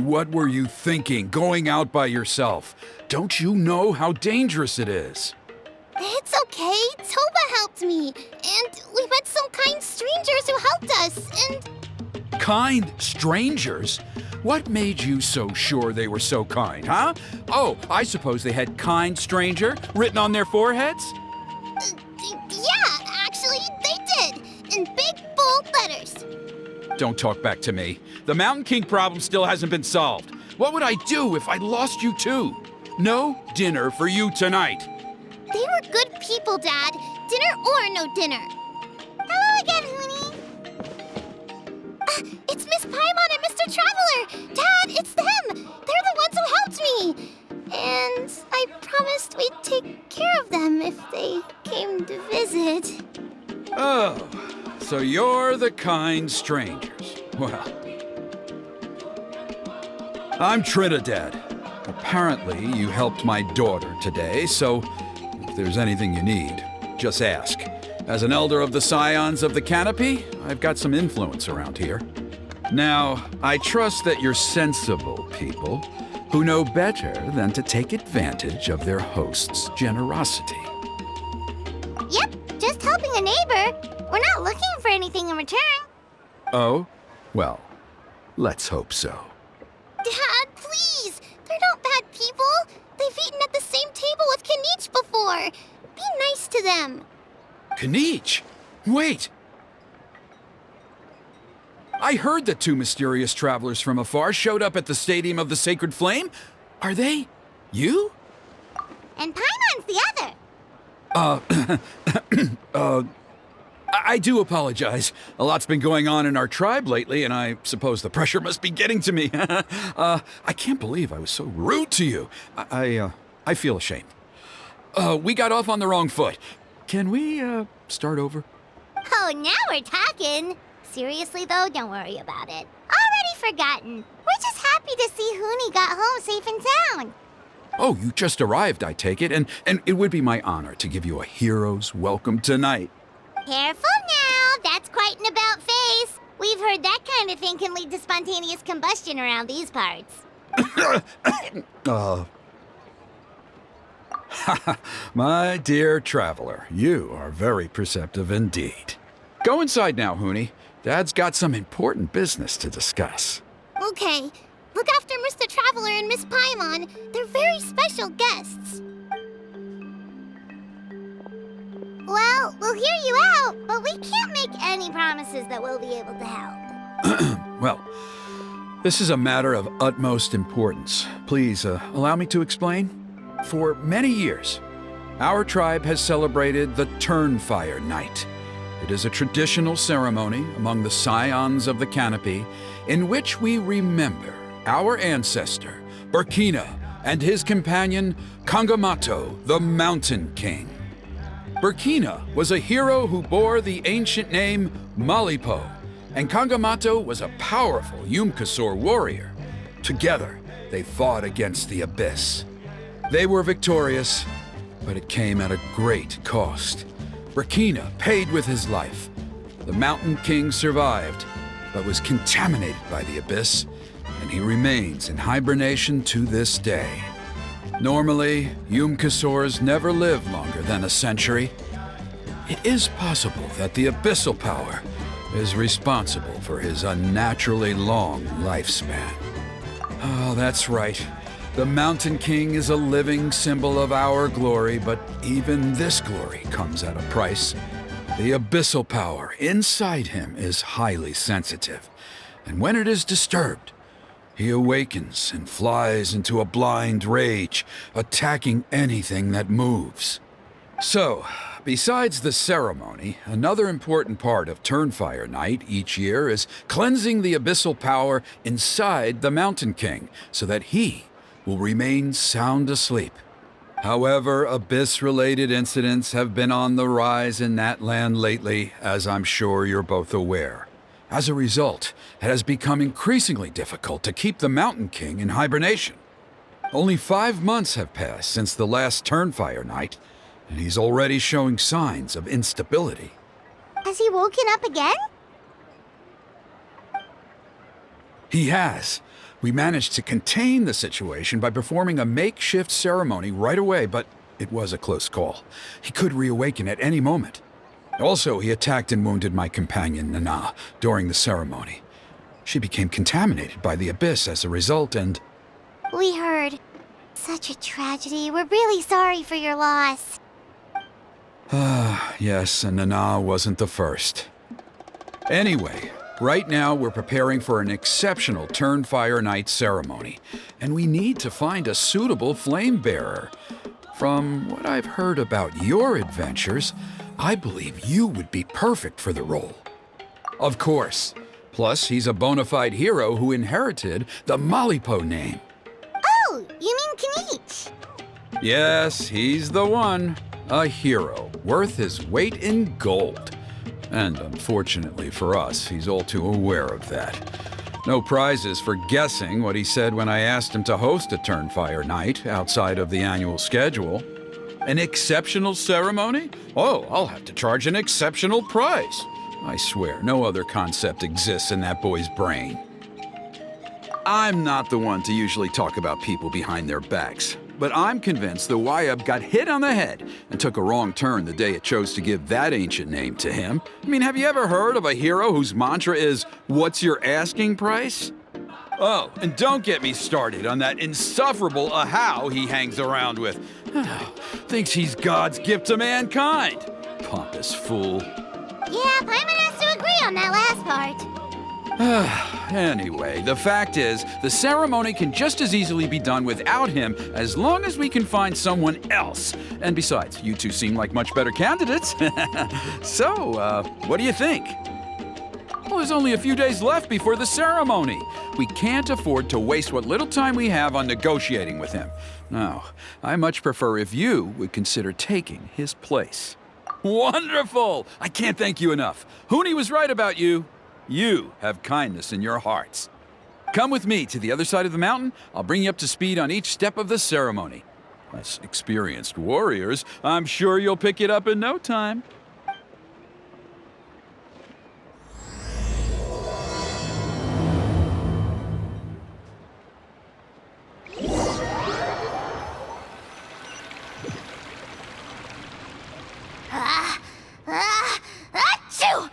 What were you thinking, going out by yourself? Don't you know how dangerous it is? It's okay. Toba helped me. And we met some kind strangers who helped us, and... Kind strangers? What made you so sure they were so kind, huh? Oh, I suppose they had kind stranger written on their foreheads? Yeah, actually, they did. In big, bold letters. Don't talk back to me. The Mountain King problem still hasn't been solved. What would I do if I lost you too? No dinner for you tonight. They were good people, Dad. Dinner or no dinner. Hello again, Hoonie. It's Miss Paimon and Mr. Traveler! Dad, it's them! They're the ones who helped me! And I promised we'd take care of them if they came to visit. Oh, so you're the kind strangers. Well, I'm Trinidad. Apparently, you helped my daughter today, so if there's anything you need, just ask. As an elder of the Scions of the Canopy, I've got some influence around here. Now, I trust that you're sensible people who know better than to take advantage of their host's generosity. Yep, just helping a neighbor. We're not looking for anything in return. Oh? Well, let's hope so. Dad, please! They're not bad people. They've eaten at the same table with Kanichi before. Be nice to them. Kanichi? Wait! I heard that two mysterious travelers from afar showed up at the Stadium of the Sacred Flame. Are they you? And Paimon's the other. I do apologize. A lot's been going on in our tribe lately, and I suppose the pressure must be getting to me. I can't believe I was so rude to you. I feel ashamed. We got off on the wrong foot. Can we, start over? Oh, now we're talking. Seriously, though, don't worry about it. Already forgotten. We're just happy to see Hoonie got home safe and sound. Oh, you just arrived, I take it, and it would be my honor to give you a hero's welcome tonight. Careful now, that's quite an about face. We've heard that kind of thing can lead to spontaneous combustion around these parts. My dear traveler, you are very perceptive indeed. Go inside now, Hoonie. Dad's got some important business to discuss. Okay, look after Mr. Traveler and Miss Paimon. They're very special guests. Well, we'll hear you out, but we can't make any promises that we'll be able to help. Well, this is a matter of utmost importance. Please, allow me to explain. For many years, our tribe has celebrated the Turnfire Night. It is a traditional ceremony among the Scions of the Canopy in which we remember our ancestor, Burkina, and his companion, Kangamato, the Mountain King. Burkina was a hero who bore the ancient name Malipo, and Kangamato was a powerful Yumkasor warrior. Together, they fought against the Abyss. They were victorious, but it came at a great cost. Burkina paid with his life. The Mountain King survived, but was contaminated by the Abyss, and he remains in hibernation to this day. Normally, Yumkasors never live longer than a century. It is possible that the abyssal power is responsible for his unnaturally long lifespan. Oh, that's right. The Mountain King is a living symbol of our glory, but even this glory comes at a price. The abyssal power inside him is highly sensitive, and when it is disturbed, he awakens and flies into a blind rage, attacking anything that moves. So, besides the ceremony, another important part of Turnfire Night each year is cleansing the abyssal power inside the Mountain King so that he will remain sound asleep. However, Abyss-related incidents have been on the rise in that land lately, as I'm sure you're both aware. As a result, it has become increasingly difficult to keep the Mountain King in hibernation. Only 5 months have passed since the last Turnfire Night, and he's already showing signs of instability. Has he woken up again? He has. We managed to contain the situation by performing a makeshift ceremony right away, but it was a close call. He could reawaken at any moment. Also, he attacked and wounded my companion, Nana, during the ceremony. She became contaminated by the abyss as a result, and... We heard. Such a tragedy. We're really sorry for your loss. Yes, and Nana wasn't the first. Anyway, right now we're preparing for an exceptional Turnfire Night ceremony, and we need to find a suitable flame bearer. From what I've heard about your adventures, I believe you would be perfect for the role. Of course. Plus, he's a bona fide hero who inherited the Malipo name. Oh, you mean Kinich? Yes, he's the one. A hero, worth his weight in gold. And unfortunately for us, he's all too aware of that. No prizes for guessing what he said when I asked him to host a Turnfire Night outside of the annual schedule. An exceptional ceremony? Oh, I'll have to charge an exceptional price. I swear, no other concept exists in that boy's brain. I'm not the one to usually talk about people behind their backs, but I'm convinced the Wyub got hit on the head and took a wrong turn the day it chose to give that ancient name to him. I mean, have you ever heard of a hero whose mantra is, "What's your asking price?" Oh, and don't get me started on that insufferable Ahau he hangs around with. Thinks he's God's gift to mankind. Pompous fool. Yeah, Paimon has to agree on that last part. Anyway, the fact is, the ceremony can just as easily be done without him as long as we can find someone else. And besides, you two seem like much better candidates. So, what do you think? Well, there's only a few days left before the ceremony. We can't afford to waste what little time we have on negotiating with him. No, I much prefer if you would consider taking his place. Wonderful! I can't thank you enough. Huni was right about you. You have kindness in your hearts. Come with me to the other side of the mountain. I'll bring you up to speed on each step of the ceremony. As experienced warriors, I'm sure you'll pick it up in no time. Achoo!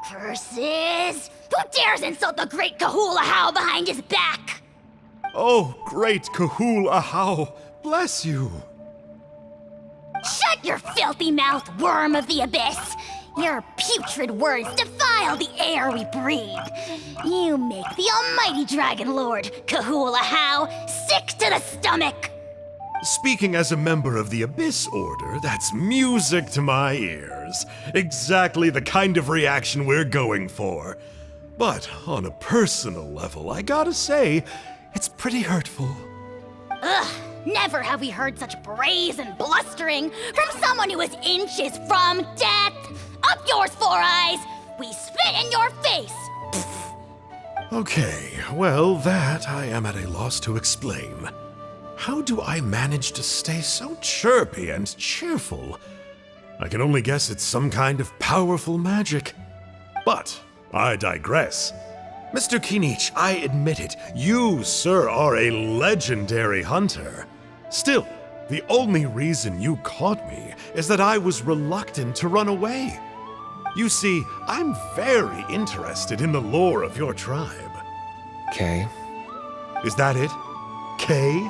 Curses! Who dares insult the great Kahul Ahau behind his back? Oh, great Kahul Ahau, bless you. Shut your filthy mouth, worm of the abyss! Your putrid words defile the air we breathe. You make the almighty Dragon Lord, Kahul Ahau, sick to the stomach! Speaking as a member of the Abyss Order, that's music to my ears. Exactly the kind of reaction we're going for. But on a personal level, I gotta say, it's pretty hurtful. Ugh, never have we heard such brazen blustering from someone who is inches from death! Up yours, Four Eyes! We spit in your face! Pfft. Okay, well, that I am at a loss to explain. How do I manage to stay so chirpy and cheerful? I can only guess it's some kind of powerful magic. But I digress. Mr. Kinich, I admit it, you, sir, are a legendary hunter. Still, the only reason you caught me is that I was reluctant to run away. You see, I'm very interested in the lore of your tribe. Kay? Is that it? Kay?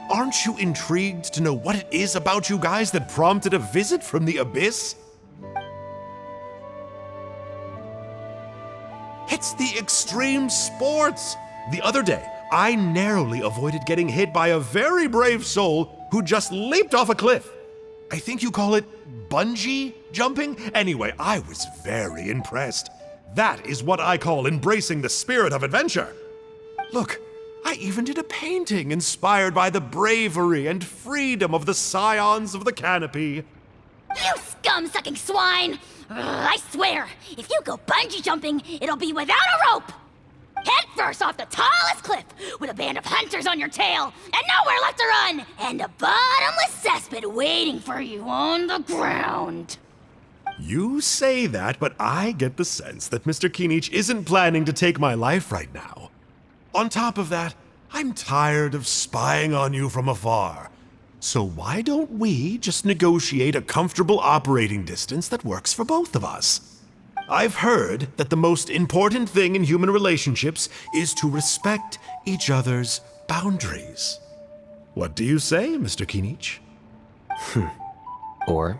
Aren't you intrigued to know what it is about you guys that prompted a visit from the Abyss? It's the extreme sports! The other day, I narrowly avoided getting hit by a very brave soul who just leaped off a cliff. I think you call it bungee jumping? Anyway, I was very impressed. That is what I call embracing the spirit of adventure. Look, I even did a painting inspired by the bravery and freedom of the scions of the canopy. You scum-sucking swine! Ugh, I swear, if you go bungee jumping, it'll be without a rope! Head first off the tallest cliff, with a band of hunters on your tail, and nowhere left to run, and a bottomless cesspit waiting for you on the ground. You say that, but I get the sense that Mr. Kinich isn't planning to take my life right now. On top of that, I'm tired of spying on you from afar. So why don't we just negotiate a comfortable operating distance that works for both of us? I've heard that the most important thing in human relationships is to respect each other's boundaries. What do you say, Mr. Kinich? Or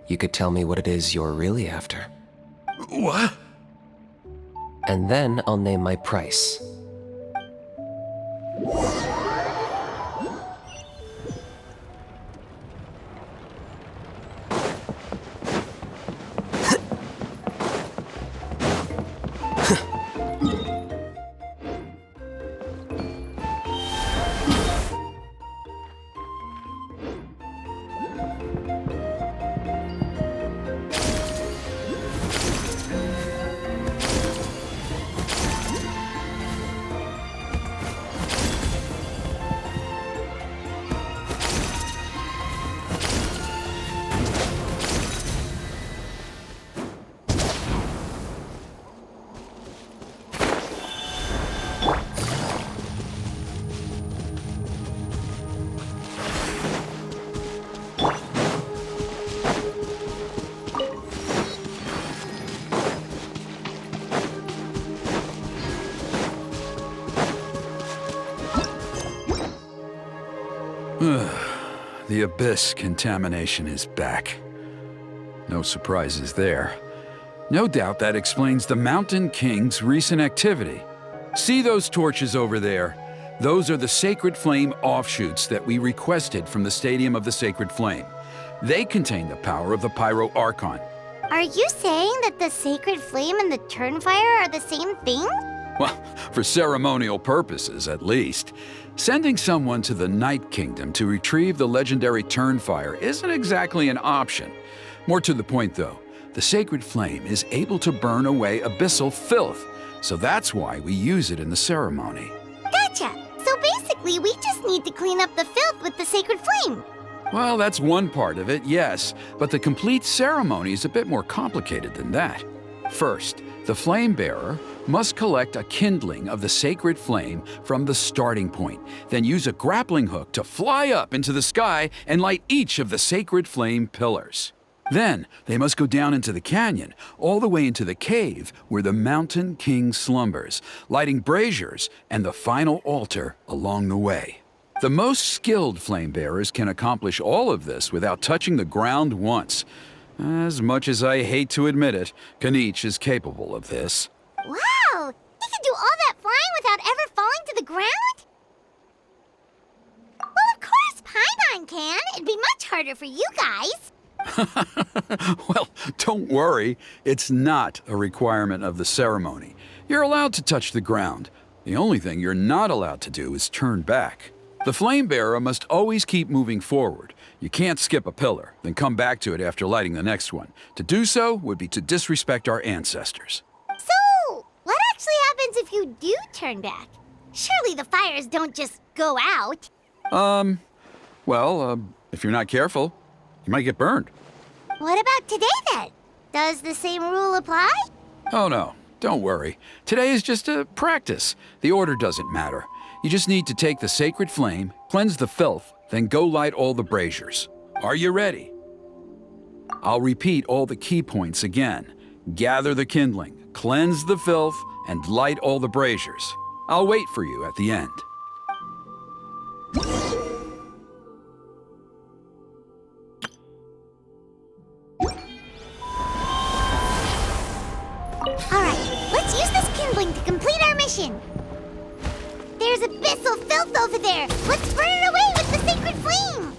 you could tell me what it is you're really after. What? And then I'll name my price. The Abyss contamination is back. No surprises there. No doubt that explains the Mountain King's recent activity. See those torches over there? Those are the Sacred Flame offshoots that we requested from the Stadium of the Sacred Flame. They contain the power of the Pyro Archon. Are you saying that the Sacred Flame and the Turnfire are the same thing? Well, for ceremonial purposes, at least. Sending someone to the Night Kingdom to retrieve the legendary Turnfire isn't exactly an option. More to the point, though, the Sacred Flame is able to burn away abyssal filth, so that's why we use it in the ceremony. Gotcha! So basically, we just need to clean up the filth with the Sacred Flame. Well, that's one part of it, yes, but the complete ceremony is a bit more complicated than that. First, the flame bearer must collect a kindling of the sacred flame from the starting point, then use a grappling hook to fly up into the sky and light each of the sacred flame pillars. Then they must go down into the canyon, all the way into the cave where the Mountain King slumbers, lighting braziers and the final altar along the way. The most skilled flame bearers can accomplish all of this without touching the ground once. As much as I hate to admit it, Kinich is capable of this. Wow! He can do all that flying without ever falling to the ground? Well, of course Paimon can. It'd be much harder for you guys. Well, don't worry. It's not a requirement of the ceremony. You're allowed to touch the ground. The only thing you're not allowed to do is turn back. The flame bearer must always keep moving forward. You can't skip a pillar, then come back to it after lighting the next one. To do so would be to disrespect our ancestors. So, what actually happens if you do turn back? Surely the fires don't just go out. If you're not careful, you might get burned. What about today then? Does the same rule apply? Oh no, don't worry. Today is just a practice. The order doesn't matter. You just need to take the sacred flame, cleanse the filth, then go light all the braziers. Are you ready? I'll repeat all the key points again. Gather the kindling, cleanse the filth, and light all the braziers. I'll wait for you at the end. Alright, let's use this kindling to complete our mission. There's abyssal filth over there. Let's burn it away with the sacred flame.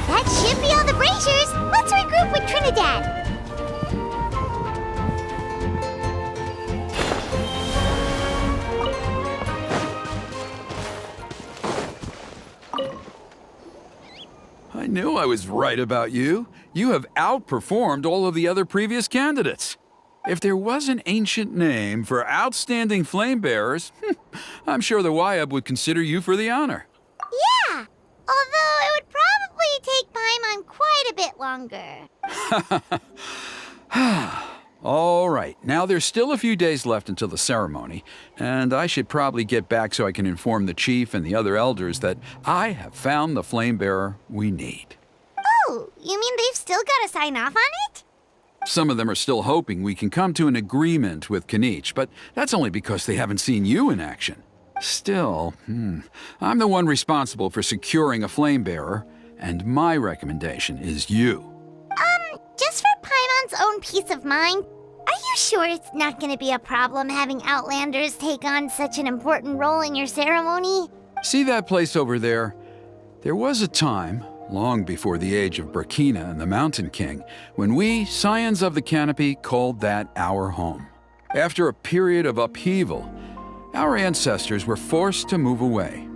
That should be all the braziers. Let's regroup with Trinidad. I knew I was right about you. You have outperformed all of the other previous candidates. If there was an ancient name for outstanding flame bearers, I'm sure the Wyab would consider you for the honor. Yeah, although it would probably take Paimon quite a bit longer. All right, now there's still a few days left until the ceremony, and I should probably get back so I can inform the chief and the other elders that I have found the flame bearer we need. Oh, you mean they've still got to sign off on it? Some of them are still hoping we can come to an agreement with Kanich, but that's only because they haven't seen you in action. Still, I'm the one responsible for securing a flame bearer, and my recommendation is you. Just for Paimon's own peace of mind, are you sure it's not going to be a problem having Outlanders take on such an important role in your ceremony? See that place over there? There was a time, long before the age of Burkina and the Mountain King, when we, Scions of the Canopy, called that our home. After a period of upheaval, our ancestors were forced to move away.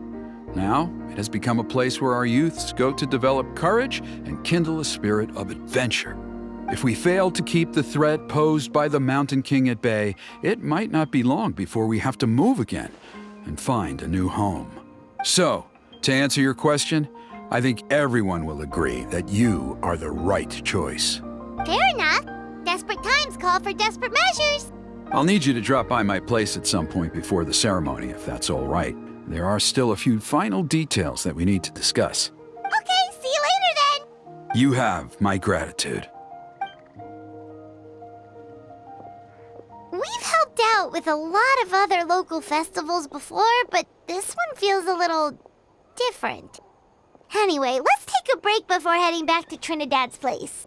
Now, it has become a place where our youths go to develop courage and kindle a spirit of adventure. If we fail to keep the threat posed by the Mountain King at bay, it might not be long before we have to move again and find a new home. So, to answer your question, I think everyone will agree that you are the right choice. Fair enough. Desperate times call for desperate measures. I'll need you to drop by my place at some point before the ceremony, if that's all right. There are still a few final details that we need to discuss. Okay, see you later then. You have my gratitude. We've helped out with a lot of other local festivals before, but this one feels a little different. Anyway, let's take a break before heading back to Trinidad's place.